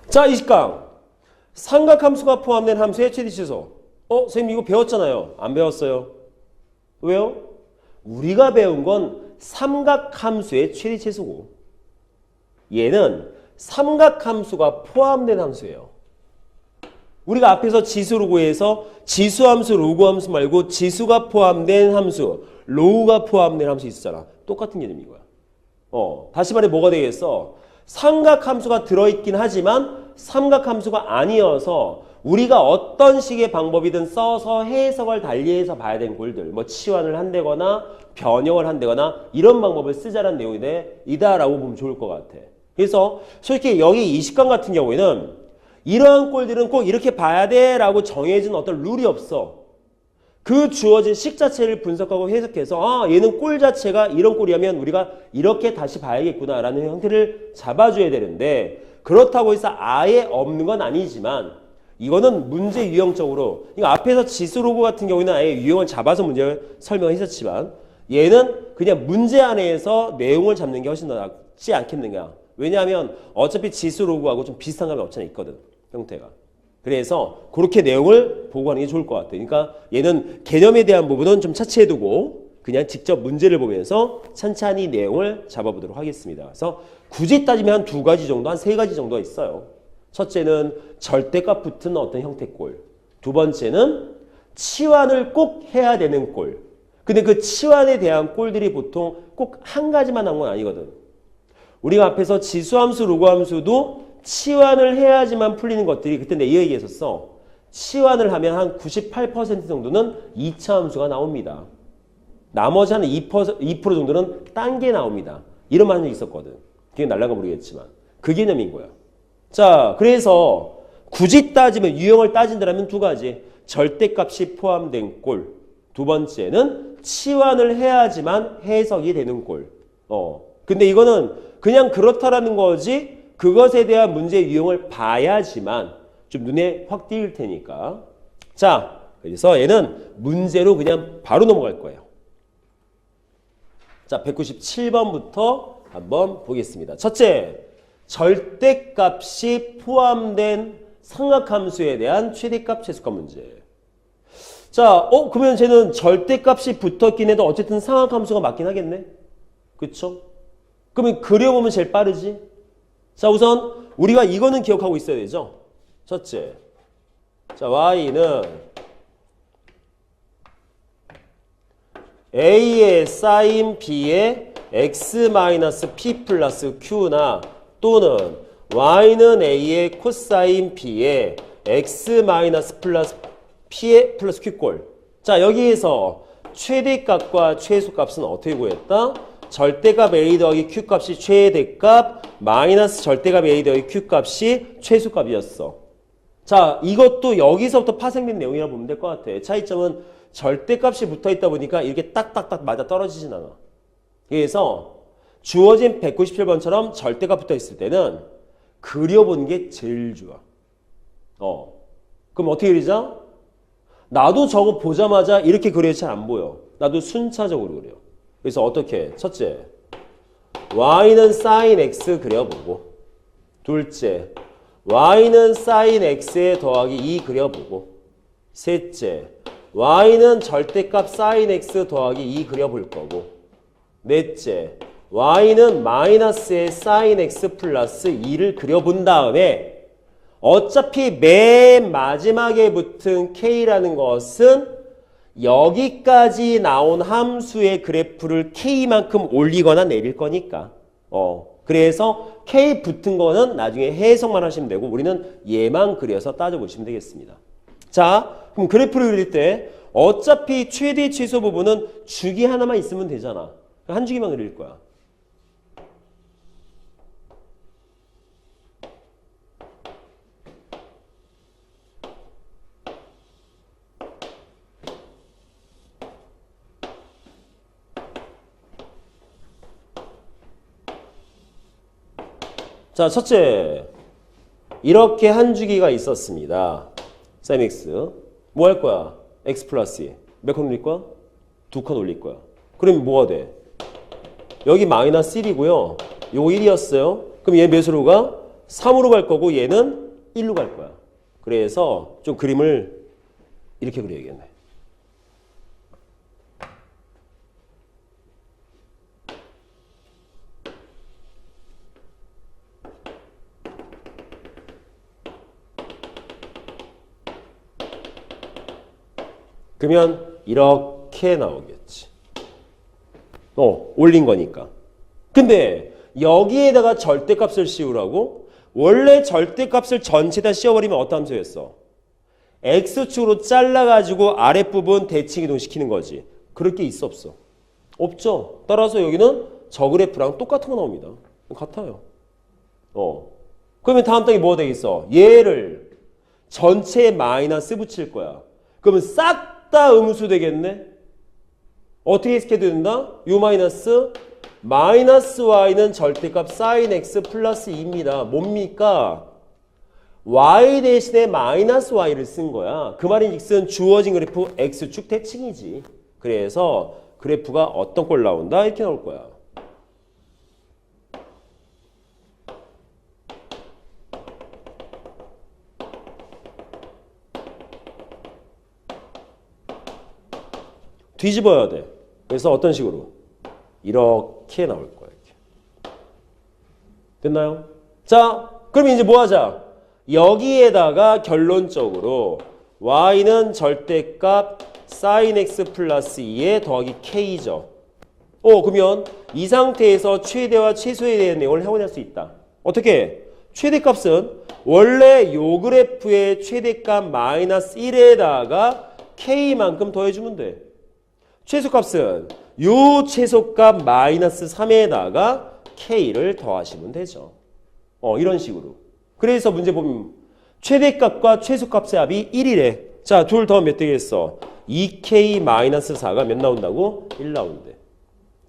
자, 20강. 삼각함수가 포함된 함수의 최대치수. 선생님 이거 배웠잖아요. 안 배웠어요. 왜요? 우리가 배운 건 삼각함수의 최대치수고 얘는 삼각함수가 포함된 함수예요. 우리가 앞에서 지수로 구해서 지수함수, 로그함수 말고 지수가 포함된 함수, 로우가 포함된 함수 있었잖아. 똑같은 개념인 거야. 다시 말해 뭐가 되겠어? 삼각함수가 들어있긴 하지만 삼각함수가 아니어서 우리가 어떤 식의 방법이든 써서 해석을 달리해서 봐야 되는 꼴들, 뭐 치환을 한다거나 변형을 한다거나 이런 방법을 쓰자는 내용이다라고 보면 좋을 것 같아. 그래서 솔직히 여기 20강 같은 경우에는 이러한 꼴들은 꼭 이렇게 봐야 돼 라고 정해진 어떤 룰이 없어. 그 주어진 식 자체를 분석하고 해석해서 얘는 꼴 자체가 이런 꼴이라면 우리가 이렇게 다시 봐야겠구나 라는 형태를 잡아줘야 되는데 그렇다고 해서 아예 없는 건 아니지만 이거는 문제 유형적으로 그러니까 앞에서 지수 로그 같은 경우에는 아예 유형을 잡아서 문제를 설명했었지만 얘는 그냥 문제 안에서 내용을 잡는 게 훨씬 더 낫지 않겠는가. 왜냐하면 어차피 지수 로그하고 좀 비슷한 감이 없잖아 있거든 형태가. 그래서 그렇게 내용을 보고 하는 게 좋을 것 같아요. 그러니까 얘는 개념에 대한 부분은 좀 차치해두고 그냥 직접 문제를 보면서 찬찬히 내용을 잡아보도록 하겠습니다. 그래서 굳이 따지면 한 두 가지 정도, 한 세 가지 정도가 있어요. 첫째는 절대값 붙은 어떤 형태꼴. 두 번째는 치환을 꼭 해야 되는 꼴. 근데 그 치환에 대한 꼴들이 보통 꼭 한 가지만 나온 건 아니거든. 우리가 앞에서 지수함수, 로그함수도 치환을 해야지만 풀리는 것들이 그때 내가 이 얘기했었어. 치환을 하면 한 98% 정도는 2차 함수가 나옵니다. 나머지 한 2% 정도는 딴 게 나옵니다. 이런 말한 적 있었거든. 그게 날라가 모르겠지만. 그 개념인 거야. 자, 그래서 굳이 따지면 유형을 따진다면 두 가지. 절대값이 포함된 꼴. 두 번째는 치환을 해야지만 해석이 되는 꼴. 근데 이거는 그냥 그렇다라는 거지 그것에 대한 문제 유형을 봐야지만 좀 눈에 확 띄일 테니까. 자, 그래서 얘는 문제로 그냥 바로 넘어갈 거예요. 자, 197번부터 한번 보겠습니다. 첫째, 절대값이 포함된 삼각함수에 대한 최대값, 최소값 문제. 자, 그러면 쟤는 절대값이 붙었긴 해도 어쨌든 삼각함수가 맞긴 하겠네? 그쵸? 그러면 그려보면 제일 빠르지? 자, 우선 우리가 이거는 기억하고 있어야 되죠. 첫째, 자 y는 a의 sin b의 x-p 플러스 q나 또는 y는 a의 코사인 b의 x 플러스 p의 플러스 q꼴. 자, 여기에서 최대값과 최소값은 어떻게 구했다? 절대값 a 더하기 q 값이 최대값 마이너스 절대값 a 더하기 q 값이 최소값이었어. 자, 이것도 여기서부터 파생된 내용이라고 보면 될 것 같아. 차이점은 절대값이 붙어있다 보니까 이렇게 딱딱딱 맞아 떨어지진 않아. 그래서 주어진 197번처럼 절대값 붙어있을 때는 그려보는 게 제일 좋아. 그럼 어떻게 그리자? 나도 저거 보자마자 이렇게 그려야 잘 안 보여. 나도 순차적으로 그려. 그래서 어떻게? 첫째, y는 sin x 그려보고, 둘째, y는 sin x에 더하기 2 그려보고, 셋째, y는 절대값 sin x 더하기 2 그려볼 거고, 넷째, y는 마이너스의 sin x 플러스 2를 그려본 다음에 어차피 맨 마지막에 붙은 k라는 것은 여기까지 나온 함수의 그래프를 k만큼 올리거나 내릴 거니까. 그래서 k 붙은 거는 나중에 해석만 하시면 되고 우리는 얘만 그려서 따져보시면 되겠습니다. 자, 그럼 그래프를 그릴 때 어차피 최대 최소 부분은 주기 하나만 있으면 되잖아. 한 주기만 그릴 거야. 자, 첫째, 이렇게 한 주기가 있었습니다. sin x. 뭐 할 거야? x 플러스 2. 몇 칸 올릴 거야? 2칸 올릴 거야. 그럼 뭐가 돼? 여기 마이너스 1이고요. 요거 1이었어요. 그럼 얘 몇으로 가? 3으로 갈 거고 얘는 1로 갈 거야. 그래서 좀 그림을 이렇게 그려야겠네. 그러면 이렇게 나오겠지. 올린 거니까. 근데 여기에다가 절대값을 씌우라고? 원래 절대값을 전체다 씌워버리면 어떤 함수였어? X축으로 잘라가지고 아랫부분 대칭 이동시키는 거지. 그럴 게 있어 없어? 없죠. 따라서 여기는 저 그래프랑 똑같은 거 나옵니다. 같아요. 그러면 다음 단계 뭐가 되겠어? 얘를 전체에 마이너스 붙일 거야. 그러면 싹 다 음수 되겠네? 어떻게 해석해야 된다? U 마이너스 y는 절대값 sin x 플러스 2입니다. 뭡니까? y 대신에 마이너스 y를 쓴 거야. 그 말인즉슨 주어진 그래프 x축 대칭이지. 그래서 그래프가 어떤 꼴 나온다? 이렇게 나올 거야. 뒤집어야 돼. 그래서 어떤 식으로? 이렇게 나올 거야. 이렇게. 됐나요? 자, 그럼 이제 뭐 하자? 여기에다가 결론적으로 y는 절대값 sin x 플러스 2에 더하기 k죠. 그러면 이 상태에서 최대와 최소에 대한 내용을 확인할 수 있다. 어떻게? 최대값은 원래 요 그래프의 최대값 마이너스 1에다가 k만큼 더해주면 돼. 최소값은 요 최소값 마이너스 3에다가 k를 더하시면 되죠. 이런 식으로. 그래서 문제 보면 최대값과 최소값의 합이 1이래. 자, 둘 더하면 몇 되겠어? 2k 마이너스 4가 몇 나온다고? 1 나온대.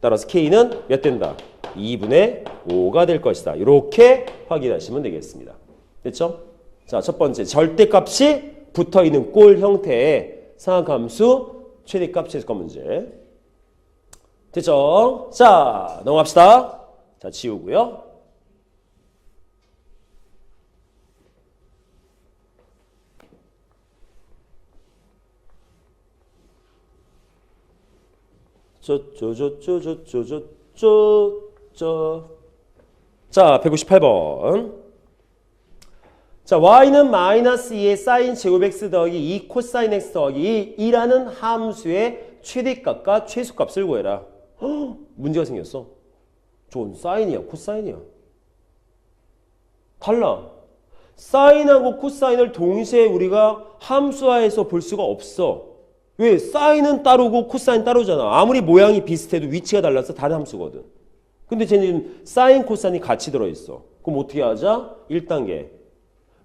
따라서 k는 몇 된다? 2분의 5가 될 것이다. 이렇게 확인하시면 되겠습니다. 됐죠? 자, 첫 번째 절대값이 붙어있는 꼴 형태의 상하함수 최대값, 최소값 문제. 됐죠? 자, 넘어갑시다. 자, 지우고요. 자, 198번. 자, y는 마이너스 2의 사인 제곱 x 더하기 2 코사인 x 더하기 2라는 함수의 최대값과 최소값을 구해라. 문제가 생겼어. 좋은 사인이야, 코사인이야. 달라. 사인하고 코사인을 동시에 우리가 함수화해서 볼 수가 없어. 왜? 사인은 따로고 코사인 따로잖아. 아무리 모양이 비슷해도 위치가 달라서 다른 함수거든. 근데 쟤는 사인, 코사인이 같이 들어있어. 그럼 어떻게 하자? 1단계.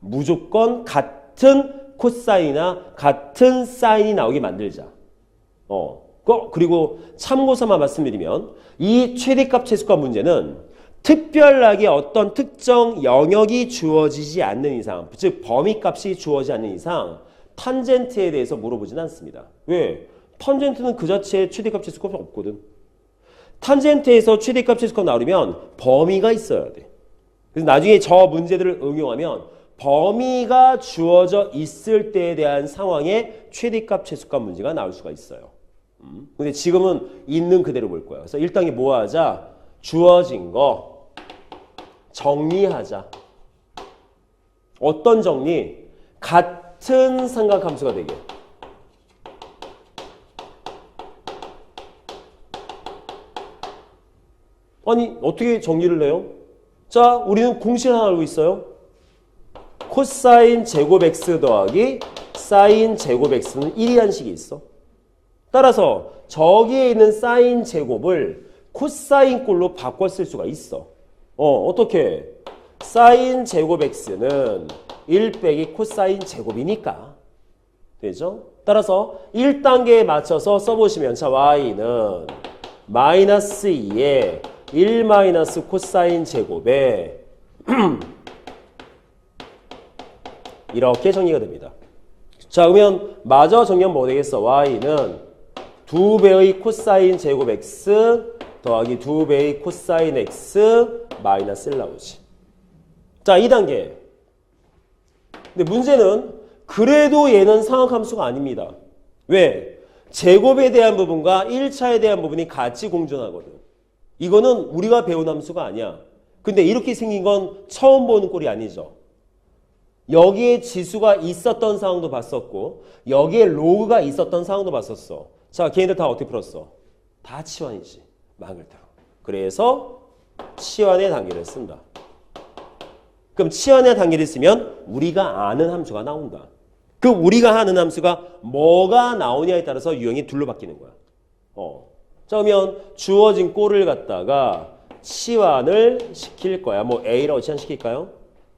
무조건 같은 코사인이나 같은 사인이 나오게 만들자. 그리고 참고서만 말씀드리면 이 최대값, 최소값 문제는 특별하게 어떤 특정 영역이 주어지지 않는 이상, 즉 범위값이 주어지지 않는 이상 탄젠트에 대해서 물어보진 않습니다. 왜? 탄젠트는 그 자체에 최대값, 최소값이 없거든. 탄젠트에서 최대값, 최소값 나오려면 범위가 있어야 돼. 그래서 나중에 저 문제들을 응용하면 범위가 주어져 있을 때에 대한 상황에 최대값, 최소값 문제가 나올 수가 있어요. 근데 지금은 있는 그대로 볼 거예요. 그래서 1단계 뭐 하자? 주어진 거 정리하자. 어떤 정리? 같은 삼각함수가 되게. 아니, 어떻게 정리를 해요? 자, 우리는 공식을 하나 알고 있어요. 코사인 제곱 x 더하기 사인 제곱 x는 1이라는 식이 있어. 따라서 저기에 있는 사인 제곱을 코사인 꼴로 바꿔 쓸 수가 있어. 어떻게? 사인 제곱 x는 1 빼기 코사인 제곱이니까. 되죠? 따라서 1단계에 맞춰서 써보시면 자, y는 마이너스 2에 1 마이너스 코사인 제곱에 이렇게 정리가 됩니다. 자, 그러면 마저 정리하면 뭐 되겠어? y는 2배의 코사인 제곱 x 더하기 2배의 코사인 x 마이너스 1 나오지. 자, 2단계. 근데 문제는 그래도 얘는 상악함수가 아닙니다. 왜? 제곱에 대한 부분과 1차에 대한 부분이 같이 공존하거든. 이거는 우리가 배운 함수가 아니야. 근데 이렇게 생긴 건 처음 보는 꼴이 아니죠. 여기에 지수가 있었던 상황도 봤었고 여기에 로그가 있었던 상황도 봤었어. 자, 걔네들 다 어떻게 풀었어? 다 치환이지. 말 그대로. 그래서 치환의 단계를 쓴다. 그럼 치환의 단계를 쓰면 우리가 아는 함수가 나온다. 그 우리가 아는 함수가 뭐가 나오냐에 따라서 유형이 둘로 바뀌는 거야. 자, 그러면 주어진 꼴을 갖다가 치환을 시킬 거야. 뭐 A라고 치환시킬까요?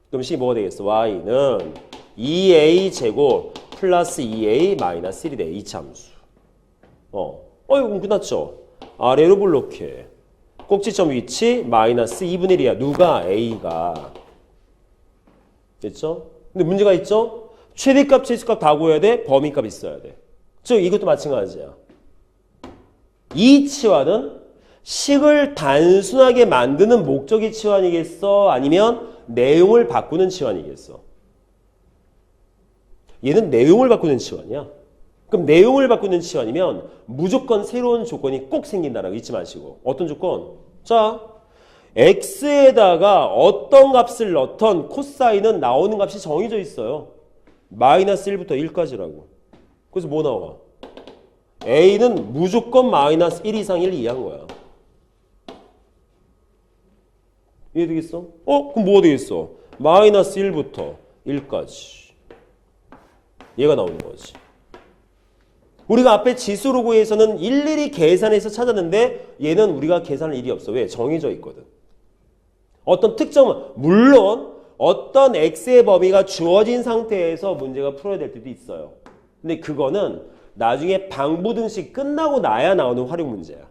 그럼 식이 뭐가 되겠어? Y는 2A 제곱 플러스 2A 마이너스 1이 돼. 2차 함수. 이건 끝났죠? 아래로 블록해. 꼭지점 위치 마이너스 2분의 1이야. 누가? A가. 됐죠? 근데 문제가 있죠? 최대값, 최소값 다 구해야 돼. 범위값 있어야 돼. 즉 이것도 마찬가지야. 이 치환은 식을 단순하게 만드는 목적이 치환이겠어? 아니면 내용을 바꾸는 치환이겠어? 얘는 내용을 바꾸는 치환이야. 그럼 내용을 바꾸는 치환이면 무조건 새로운 조건이 꼭 생긴다라고 잊지 마시고. 어떤 조건? 자, x에다가 어떤 값을 넣던 코사인은 나오는 값이 정해져 있어요. 마이너스 1부터 1까지라고. 그래서 뭐 나와? a는 무조건 마이너스 1 이상 1 이하인 거야. 이해되겠어? 그럼 뭐가 되겠어? 마이너스 1부터 1까지. 얘가 나오는 거지. 우리가 앞에 지수로 구해서는 일일이 계산해서 찾았는데 얘는 우리가 계산할 일이 없어. 왜? 정해져 있거든. 어떤 특정은 물론 어떤 x의 범위가 주어진 상태에서 문제가 풀어야 될 때도 있어요. 근데 그거는 나중에 방부등식 끝나고 나야 나오는 활용 문제야.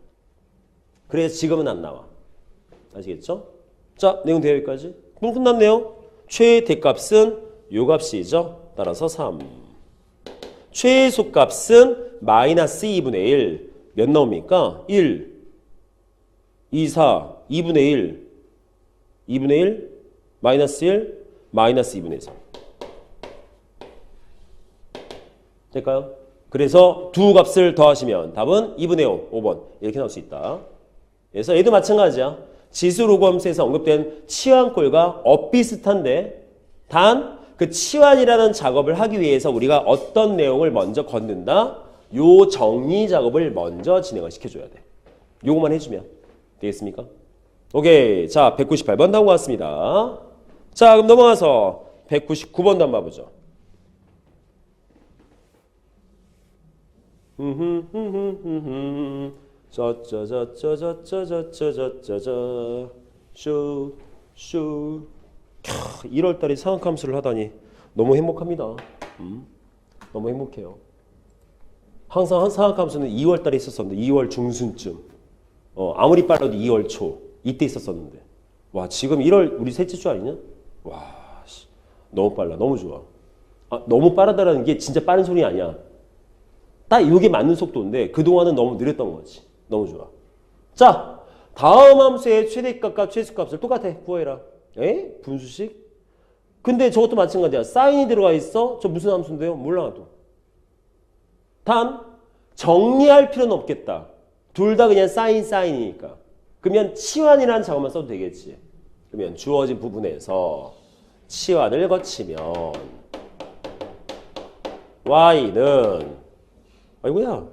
그래서 지금은 안 나와. 아시겠죠? 자, 내용 되어 여기까지. 그럼 끝났네요. 최대값은 요 값이죠. 따라서 3. 최소값은 마이너스 2분의 1. 몇 나옵니까? 1, 2, 4, 2분의 1. 2분의 1, 마이너스 1, 마이너스 2분의 4. 될까요? 그래서 두 값을 더하시면 답은 2분의 5, 5번 이렇게 나올 수 있다. 그래서 얘도 마찬가지야. 지수 로그 함수에서 언급된 치환꼴과 엇비슷한데 단 그 치환이라는 작업을 하기 위해서 우리가 어떤 내용을 먼저 걷는다? 요 정리 작업을 먼저 진행을 시켜줘야 돼. 요것만 해주면 되겠습니까? 오케이. 자, 198번 나온 것 같습니다. 자, 그럼 넘어가서 199번도 한번 봐보죠. 슈 1월달에 상학함수를 하다니 너무 행복합니다. 너무 행복해요. 항상 한 상학함수는 2월달에 있었었는데 2월 중순쯤 아무리 빨라도 2월 초 이때 있었었는데 와 지금 1월 우리 셋째 주 아니냐? 와 너무 빨라. 너무 좋아. 너무 빠르다라는 게 진짜 빠른 소리 아니야. 딱 이게 맞는 속도인데 그동안은 너무 느렸던 거지. 너무 좋아. 자, 다음 함수의 최대값과 최소값을 똑같아. 구해라. 분수식? 근데 저것도 마찬가지야. 사인이 들어가 있어? 저 무슨 함수인데요? 몰라 나도. 단 정리할 필요는 없겠다. 둘 다 그냥 사인이니까. 그러면 치환이라는 작업만 써도 되겠지. 그러면 주어진 부분에서 치환을 거치면 y는 아이고야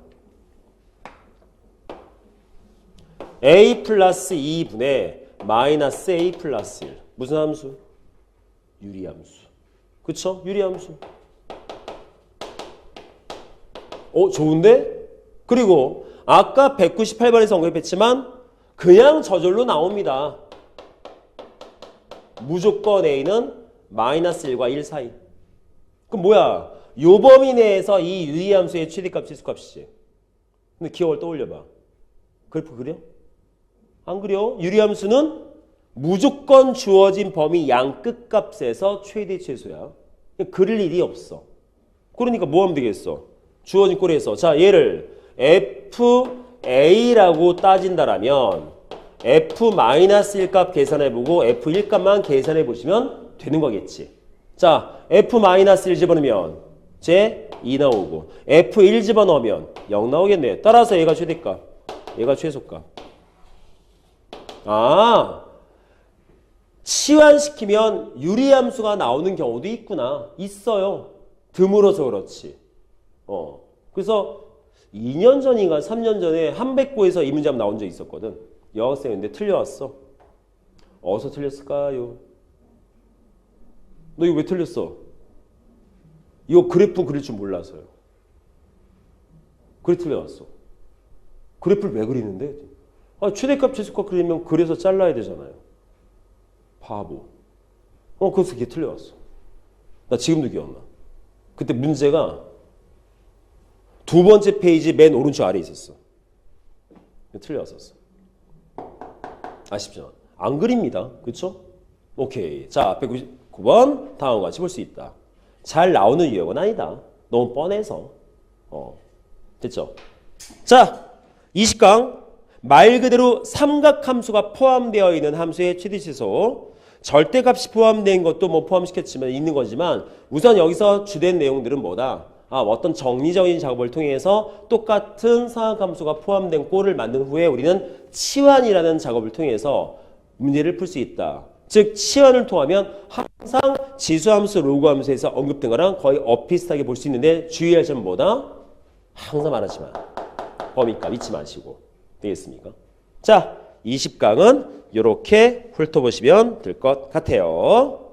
a 플러스 2분의 마이너스 a 플러스 1. 무슨 함수? 유리함수. 그쵸? 유리함수. 좋은데? 그리고 아까 198번에서 언급했지만 그냥 저절로 나옵니다. 무조건 a는 마이너스 1과 1 사이. 그럼 뭐야? 요 범위 내에서 이 유리함수의 최대값, 최소값이지. 근데 기억을 떠올려봐. 그래프 그려? 안 그려? 유리함수는 무조건 주어진 범위 양 끝값에서 최대 최소야. 그릴 일이 없어. 그러니까 뭐 하면 되겠어? 주어진 꼴에서 자 얘를 FA라고 따진다라면 F-1 값 계산해보고 F1 값만 계산해보시면 되는 거겠지. 자, F-1 집어넣으면 제 2 나오고 F1 집어넣으면 0 나오겠네. 따라서 얘가 최대값, 얘가 최소값. 아, 치환시키면 유리함수가 나오는 경우도 있구나. 있어요. 드물어서 그렇지. 그래서 2년 전인가 3년 전에 한백고에서 이 문제 한번 나온 적 있었거든. 여학생인데 틀려왔어. 어디서 틀렸을까요? 너 이거 왜 틀렸어? 이거 그래프 그릴 줄 몰라서요. 그래 틀려왔어. 그래프를 왜 그리는데? 아, 최대값 최소값 그리면 그래서 잘라야 되잖아요. 바보. 그래서 걔 틀려왔어. 나 지금도 기억나. 그때 문제가 두 번째 페이지 맨 오른쪽 아래에 있었어. 틀려왔었어. 아쉽죠? 안 그립니다. 그렇죠? 오케이. 자, 199번 다음과 같이 볼 수 있다. 잘 나오는 유형은 아니다. 너무 뻔해서. 됐죠? 자, 20강. 말 그대로 삼각함수가 포함되어 있는 함수의 최대치수. 절대값이 포함된 것도 뭐 포함시켰지만 있는 거지만 우선 여기서 주된 내용들은 뭐다? 어떤 정리적인 작업을 통해서 똑같은 삼각함수가 포함된 꼴을 만든 후에 우리는 치환이라는 작업을 통해서 문제를 풀 수 있다. 즉 치환을 통하면 항상 지수함수, 로그함수에서 언급된 거랑 거의 엇비슷하게 볼 수 있는데 주의할 점은 뭐다? 항상 말하지만 범위값 잊지 마시고 되겠습니까? 자, 20강은 이렇게 훑어보시면 될 것 같아요.